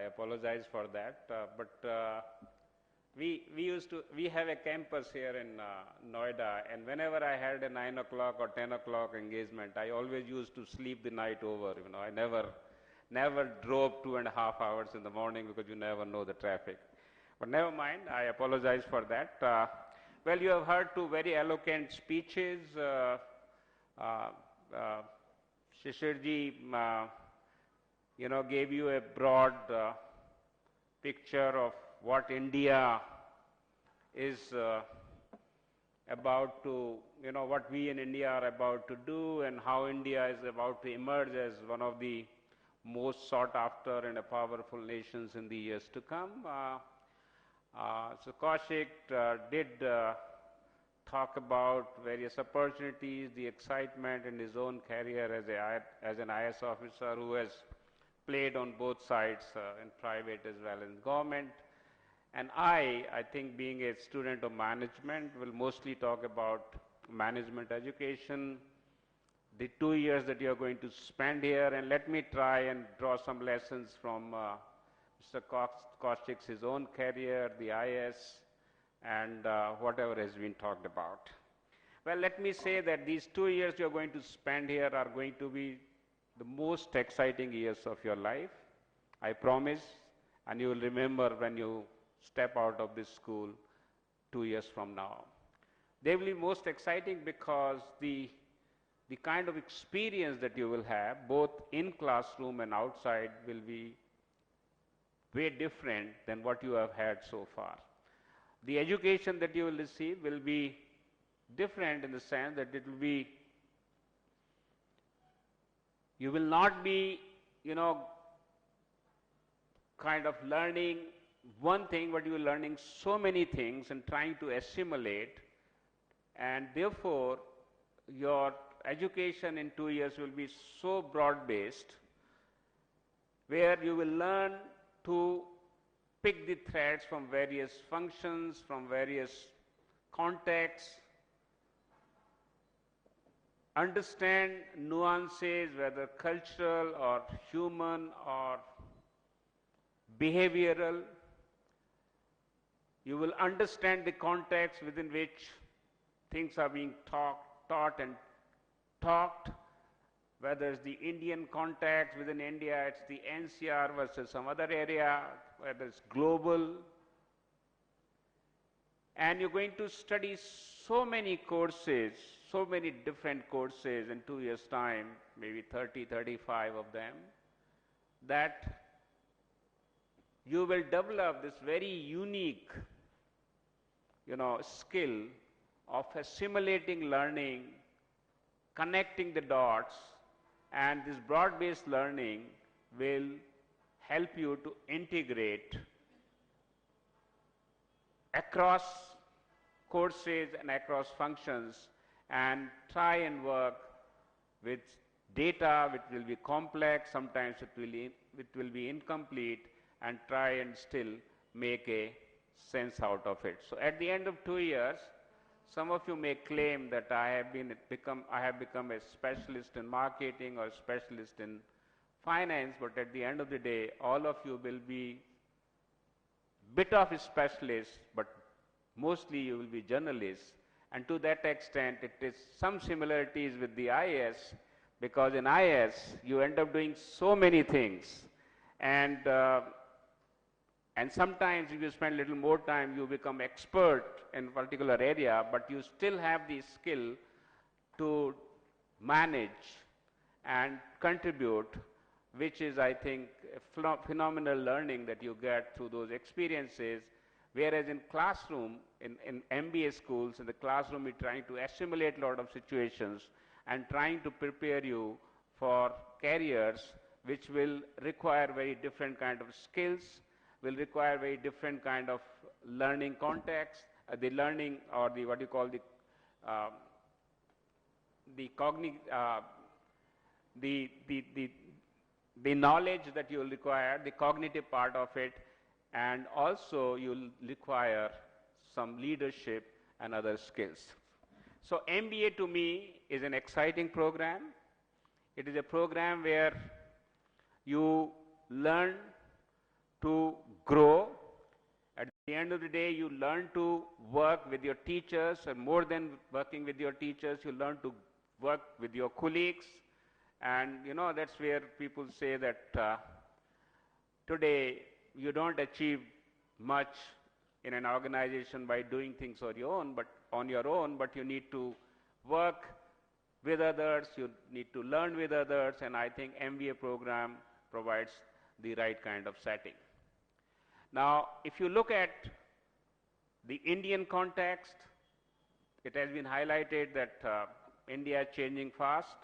apologize for that. We have a campus here in Noida, and whenever I had a 9 o'clock or 10 o'clock engagement, I always used to sleep the night over. You know, I never drove 2.5 hours in the morning because you never know the traffic. But never mind, I apologize for that. Well, you have heard two very eloquent speeches. Shishirji, gave you a broad picture of what India is about to, what we in India are about to do and how India is about to emerge as one of the most sought after and powerful nations in the years to come. So Kaushik did talk about various opportunities, the excitement in his own career as an IS officer who has played on both sides, in private as well as government. And I think being a student of management, will mostly talk about management education, the 2 years that you are going to spend here, and let me try and draw some lessons from Mr. Kaushik's his own career, the IS, and whatever has been talked about. Well, let me say that these 2 years you are going to spend here are going to be the most exciting years of your life, I promise, and you will remember when you step out of this school 2 years from now. They will be most exciting because the kind of experience that you will have, both in classroom and outside, will be way different than what you have had so far. The education that you will receive will be different in the sense that it will be, you will not be, kind of learning one thing, but you are learning so many things and trying to assimilate, and therefore your education in 2 years will be so broad-based, where you will learn to pick the threads from various functions, from various contexts, understand nuances, whether cultural or human or behavioral. You will understand the context within which things are being taught and talked, whether it's the Indian context within India, it's the NCR versus some other area, whether it's global. And you're going to study so many courses, so many different courses in 2 years' time, maybe 30, 35 of them, that you will develop this very unique, skill of assimilating learning, connecting the dots, and this broad-based learning will help you to integrate across courses and across functions and try and work with data which will be complex, sometimes it will be incomplete, and try and still make a sense out of it. So at the end of 2 years, some of you may claim that I have become a specialist in marketing or a specialist in finance, but at the end of the day, all of you will be bit of a specialist, but mostly you will be journalists. And to that extent, it is some similarities with the IS, because in IS, you end up doing so many things. And sometimes if you spend a little more time, you become expert in a particular area, but you still have the skill to manage and contribute, which is, I think, a phenomenal learning that you get through those experiences. Whereas in classroom, in MBA schools, in the classroom, you're trying to assimilate a lot of situations and trying to prepare you for careers which will require very different kind of skills, will require very different kind of learning context, the learning or the what you call the knowledge that you will require, the cognitive part of it, and also you'll require some leadership and other skills. So MBA to me is an exciting program. It is a program where you learn to grow. At the end of the day, you learn to work with your teachers, and more than working with your teachers, you learn to work with your colleagues. And you know, that's where people say that today you don't achieve much in an organization by doing things on your own, but you need to work with others, you need to learn with others, and I think MBA program provides the right kind of setting. Now, if you look at the Indian context, it has been highlighted that India is changing fast.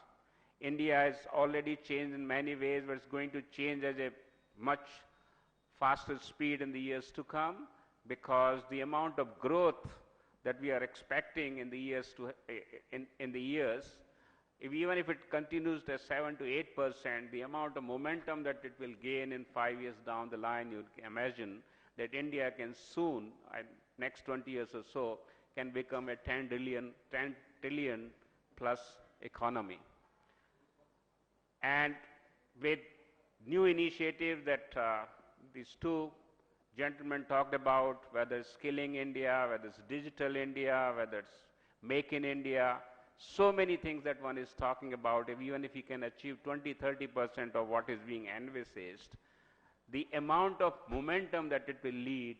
India has already changed in many ways, but it's going to change at a much faster speed in the years to come, because the amount of growth that we are expecting in the years, even if it continues at 7 to 8%, the amount of momentum that it will gain in 5 years down the line, you can imagine that India can soon, next 20 years or so, can become a 10 trillion plus economy. And with new initiatives that these two gentlemen talked about, whether it's Skilling India, whether it's Digital India, whether it's Make in India, so many things that one is talking about. Even if you can achieve 20–30% of what is being envisaged, the amount of momentum that it will lead,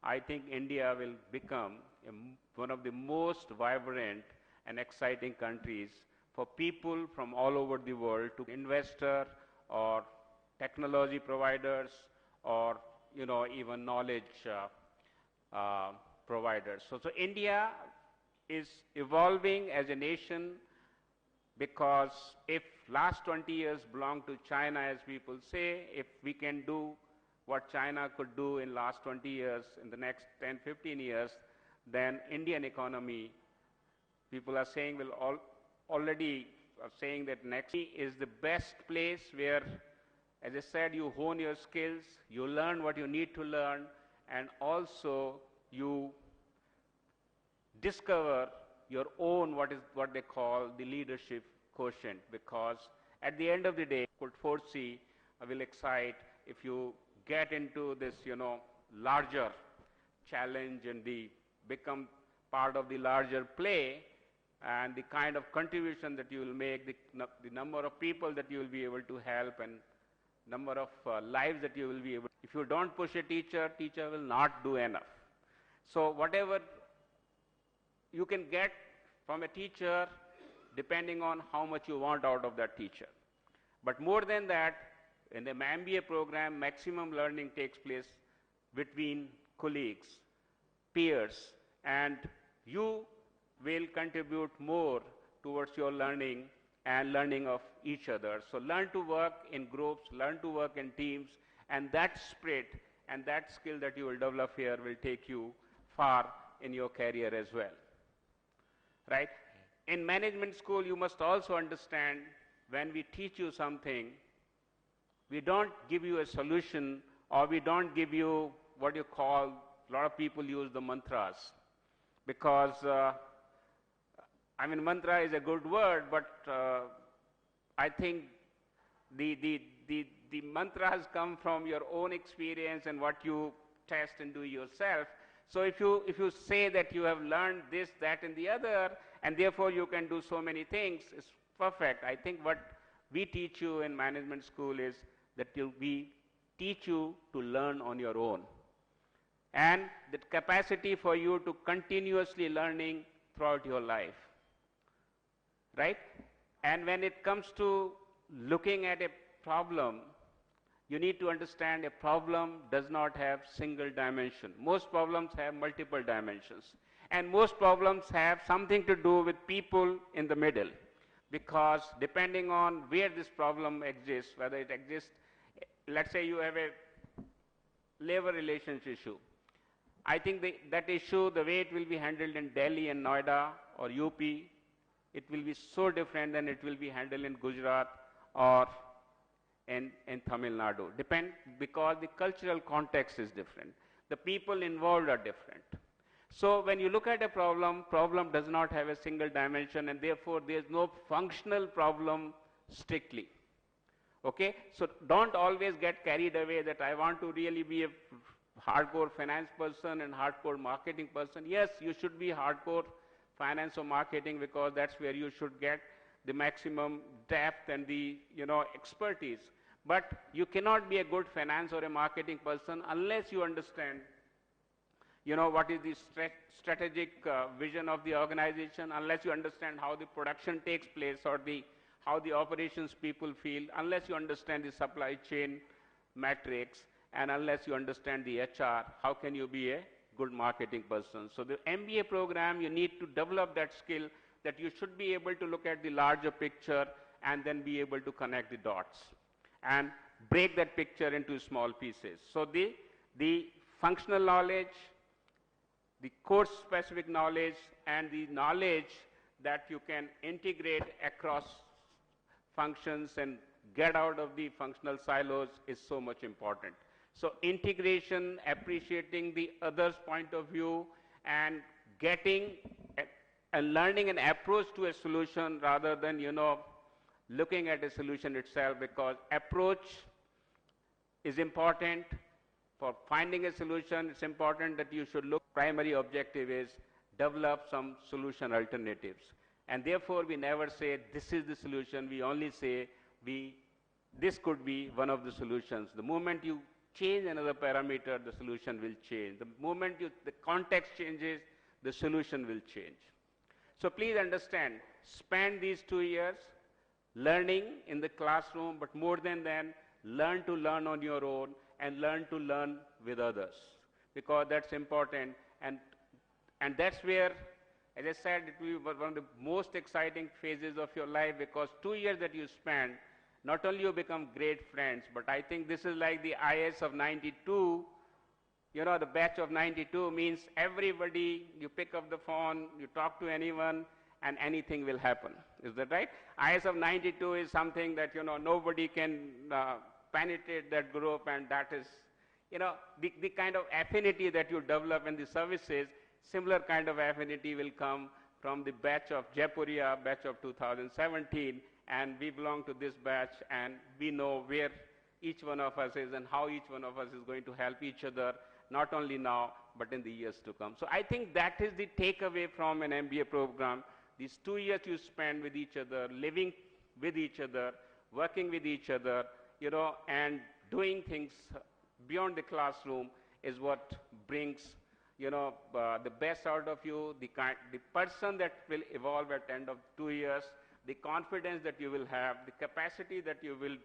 I think India will become one of the most vibrant and exciting countries for people from all over the world, to investor or technology providers, or even knowledge providers. So India is evolving as a nation, because if last 20 years belong to China, as people say, if we can do what China could do in last 20 years, in the next 10–15 years, then Indian economy, people are saying, already are saying that next is the best place where, as I said, you hone your skills, you learn what you need to learn, and also you discover your own, what they call the leadership quotient, because at the end of the day, could foresee, will excite if you get into this, larger challenge and become part of the larger play, and the kind of contribution that you will make, the number of people that you will be able to help, and number of lives that you will be able. If you don't push a teacher will not do enough. So whatever you can get from a teacher, depending on how much you want out of that teacher. But more than that, in the MBA program, maximum learning takes place between colleagues, peers, and you will contribute more towards your learning and learning of each other. So learn to work in groups, learn to work in teams, and that spirit and that skill that you will develop here will take you far in your career as well. Right? In management school, you must also understand, when we teach you something, we don't give you a solution, or we don't give you what you call, a lot of people use the mantras, because mantra is a good word, but I think the mantras come from your own experience and what you test and do yourself. So if you say that you have learned this, that, and the other, and therefore you can do so many things, it's perfect. I think what we teach you in management school is that we teach you to learn on your own, and the capacity for you to continuously learning throughout your life. Right? And when it comes to looking at a problem, you need to understand a problem does not have single dimension. Most problems have multiple dimensions. And most problems have something to do with people in the middle. Because depending on where this problem exists, whether it exists, let's say you have a labor relations issue. I think that issue, the way it will be handled in Delhi and Noida or UP, it will be so different than it will be handled in Gujarat or in Tamil Nadu. Because the cultural context is different. The people involved are different. So when you look at a problem does not have a single dimension, and therefore there is no functional problem strictly. Okay? So don't always get carried away that I want to really be a hardcore finance person and hardcore marketing person. Yes, you should be hardcore finance or marketing because that's where you should get the maximum depth and the expertise. But you cannot be a good finance or a marketing person unless you understand what is the strategic vision of the organization, unless you understand how the production takes place or how the operations people feel, unless you understand the supply chain matrix, and unless you understand the HR, how can you be a good marketing person? So the MBA program, you need to develop that skill that you should be able to look at the larger picture and then be able to connect the dots and break that picture into small pieces. So the functional knowledge, the course-specific knowledge, and the knowledge that you can integrate across functions and get out of the functional silos is so much important. So integration, appreciating the other's point of view, and getting and learning an approach to a solution rather than, looking at a solution itself, because approach is important. For finding a solution, it's important that you should look, primary objective is develop some solution alternatives. And therefore, we never say this is the solution, we only say this could be one of the solutions. The moment you change another parameter, the solution will change. The moment the context changes, the solution will change. So please understand, spend these 2 years learning in the classroom, but more than that, learn to learn on your own and learn to learn with others, because that's important. And that's where, as I said, it will be one of the most exciting phases of your life, because 2 years that you spend, not only you become great friends, but I think this is like the IS of 92, the batch of 92 means everybody, you pick up the phone, you talk to anyone, and anything will happen. Is that right? IS of 92 is something that, nobody can penetrate that group, and that is, the kind of affinity that you develop in the services, similar kind of affinity will come from the batch of Jaipuria, batch of 2017, and we belong to this batch, and we know where each one of us is and how each one of us is going to help each other, not only now, but in the years to come. So I think that is the takeaway from an MBA program. These 2 years you spend with each other, living with each other, working with each other, and doing things beyond the classroom is what brings, the best out of you, the person that will evolve at the end of 2 years, the confidence that you will have, the capacity that you will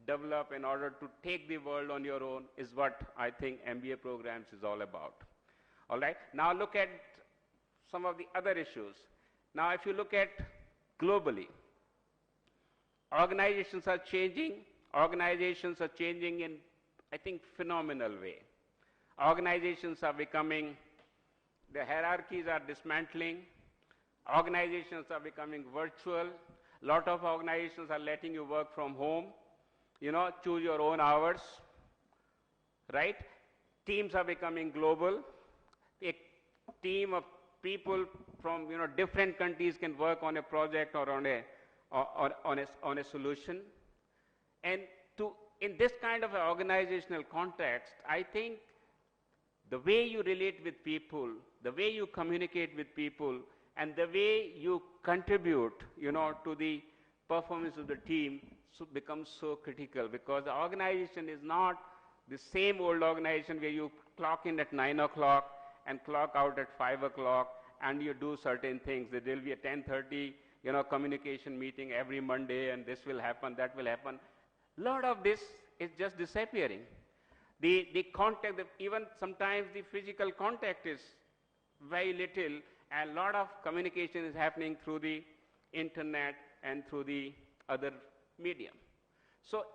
develop in order to take the world on your own is what I think MBA programs is all about. All right? Now look at some of the other issues. Now if you look at globally, organizations are changing. Organizations are changing in, I think, phenomenal way. Organizations are becoming, the hierarchies are dismantling. Organizations are becoming virtual. A lot of organizations are letting you work from home, choose your own hours, right? Teams are becoming global. A team of people from different countries can work on a project or on a solution. And in this kind of an organizational context, I think the way you relate with people, the way you communicate with people, and the way you contribute, to the performance of the team becomes so critical, because the organization is not the same old organization where you clock in at 9 o'clock and clock out at 5 o'clock and you do certain things. There will be a 10:30, communication meeting every Monday, and this will happen, that will happen. A lot of this is just disappearing. The contact, even sometimes the physical contact is very little, and a lot of communication is happening through the internet and through the other medium. So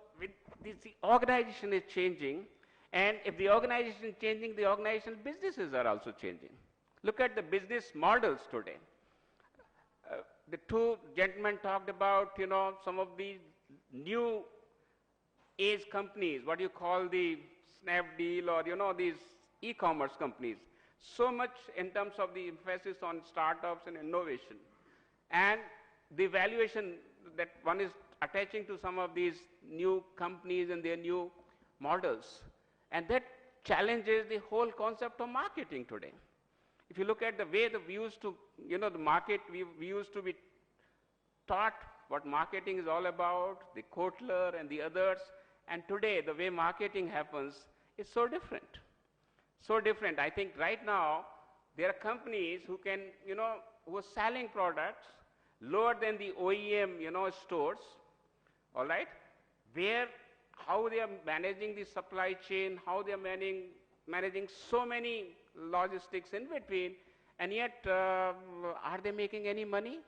the organization is changing, and if the organization is changing, the organizational businesses are also changing. Look at the business models today. The two gentlemen talked about, some of the new age companies, what you call the Snapdeal or, these e-commerce companies. So much in terms of the emphasis on startups and innovation. And the valuation that one is attaching to some of these new companies and their new models. And that challenges the whole concept of marketing today. If you look at the way that we used to, the market, we used to be taught what marketing is all about, the Kotler and the others, and today the way marketing happens is so different. So different. I think right now there are companies who can, who are selling products lower than the OEM, stores, all right, where how they are managing the supply chain, how they are managing so many logistics in between, and yet are they making any money?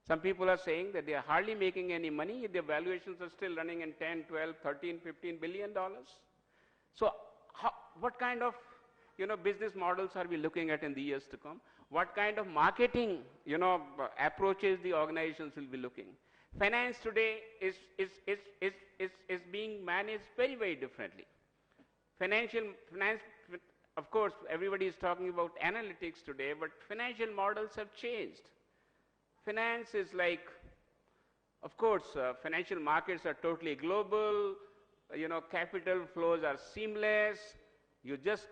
Some people are saying that they are hardly making any money. Their valuations are still running in 10, 12, 13, 15 billion dollars. So what kind of business models are we looking at in the years to come? What kind of marketing approaches the organizations will be looking? Finance today is being managed very, very differently. Finance, of course, everybody is talking about analytics today, but financial models have changed. Finance is like, of course, financial markets are totally global, capital flows are seamless. You just,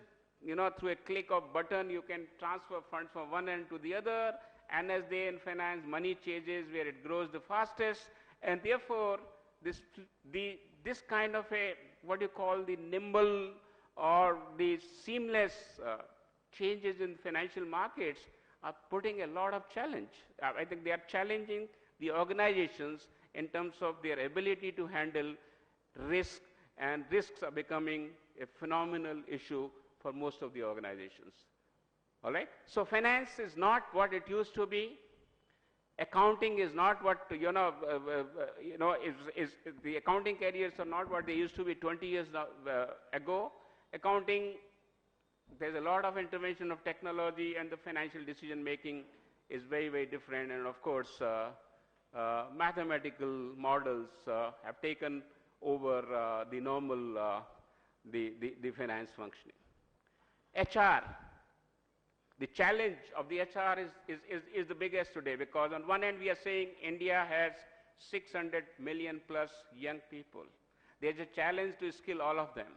through a click of button, you can transfer funds from one end to the other, and as they in finance, money changes where it grows the fastest, and therefore, this kind of a, what you call the nimble or the seamless changes in financial markets are putting a lot of challenge. I think they are challenging the organizations in terms of their ability to handle risk, and risks are becoming a phenomenal issue for most of the organizations. All right? So finance is not what it used to be. Accounting is not what, the accounting careers are not what they used to be 20 years ago. Accounting, there's a lot of intervention of technology, and the financial decision making is very, very different. And of course, mathematical models have taken over the normal, the finance functioning. HR, the challenge of the HR is the biggest today, because on one end we are saying India has 600 million plus young people. There's a challenge to skill all of them.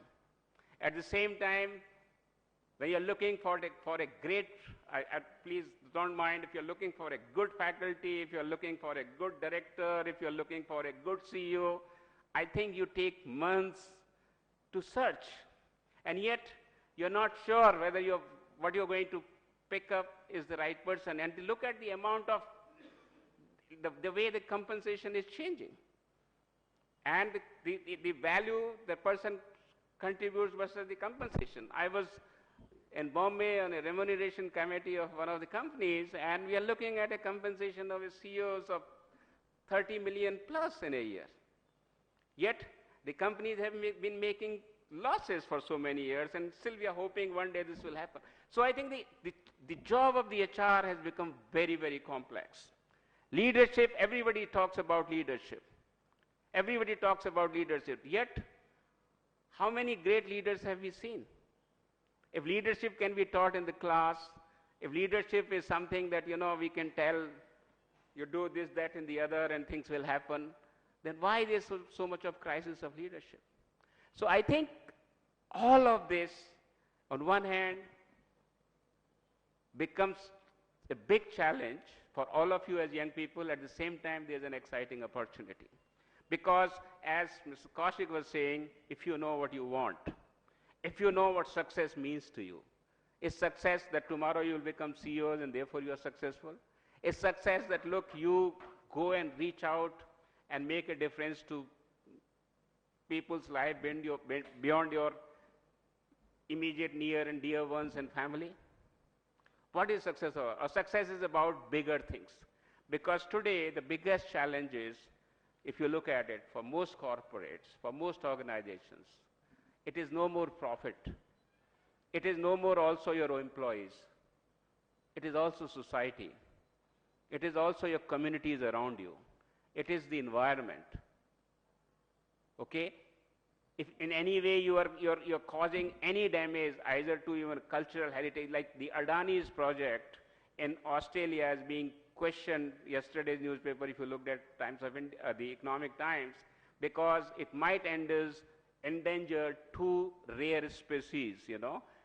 At the same time, when you're looking for a great, please don't mind, if you're looking for a good faculty, if you're looking for a good director, if you're looking for a good CEO, I think you take months to search. And yet, you're not sure whether what you're going to pick up is the right person. And to look at the amount of, the way the compensation is changing. And the value the person contributes versus the compensation. I was in Bombay on a remuneration committee of one of the companies, and we are looking at a compensation of CEOs of 30 million plus in a year. Yet, the companies have been making losses for so many years, and still we are hoping one day this will happen. So I think the job of the HR has become very, very complex. Leadership, everybody talks about leadership. Everybody talks about leadership. Yet, how many great leaders have we seen? If leadership can be taught in the class, if leadership is something that, we can tell, you do this, that, and the other, and things will happen, then why there's so much of crisis of leadership? So I think all of this, on one hand, becomes a big challenge for all of you as young people. At the same time, there's an exciting opportunity. Because as Mr. Kaushik was saying, if you know what you want, if you know what success means to you, is success that tomorrow you will become CEOs and therefore you are successful? Is success that, look, you go and reach out and make a difference to people's life beyond your immediate near and dear ones and family? What is success about? Success is about bigger things. Because today, the biggest challenge is, if you look at it, for most corporates, for most organizations, it is no more profit. It is no more also your employees. It is also society. It is also your communities around you. It is the environment. Okay? If in any way you're causing any damage either to even cultural heritage, like the Adani's project in Australia is being questioned, yesterday's newspaper, if you looked at Times of India, the Economic Times, because it might end as endangered two rare species,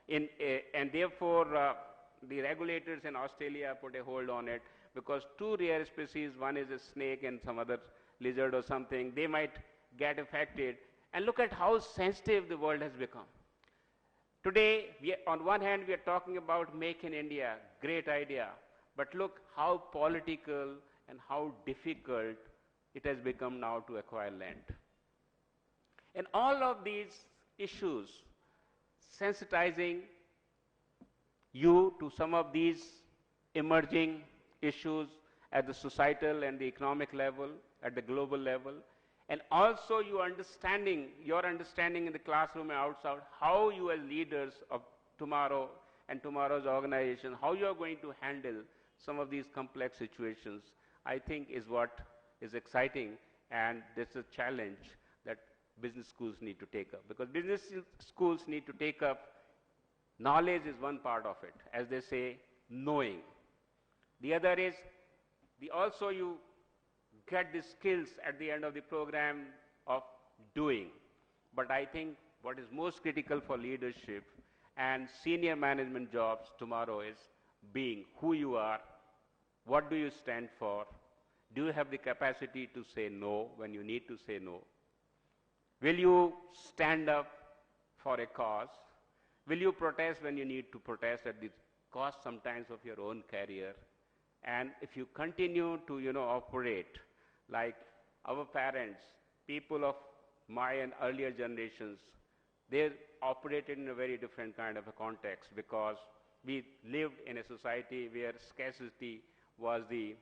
and therefore the regulators in Australia put a hold on it because two rare species, one is a snake and some other lizard or something, they might get affected. And look at how sensitive the world has become. Today, on one hand, we are talking about Make in India, great idea, but look how political and how difficult it has become now to acquire land. And all of these issues, sensitizing you to some of these emerging issues at the societal and the economic level, at the global level, and also your understanding in the classroom and outside, how you as leaders of tomorrow and tomorrow's organization, how you are going to handle some of these complex situations, I think is what is exciting, and this is a challenge that business schools need to take up. Because business schools need to take up, knowledge is one part of it, as they say, knowing. The other is, also you get the skills at the end of the program of doing. But I think what is most critical for leadership and senior management jobs tomorrow is being who you are, what do you stand for, do you have the capacity to say no when you need to say no, will you stand up for a cause, will you protest when you need to protest at the cost sometimes of your own career, and if you continue to operate like our parents, people of my and earlier generations, they operated in a very different kind of a context because we lived in a society where scarcity was the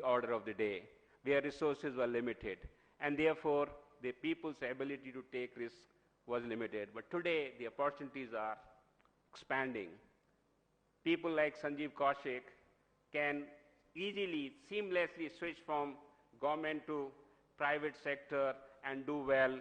order of the day, where resources were limited, and therefore the people's ability to take risks was limited. But today the opportunities are expanding. People like Sanjeev Kaushik can easily, seamlessly switch from government to private sector and do well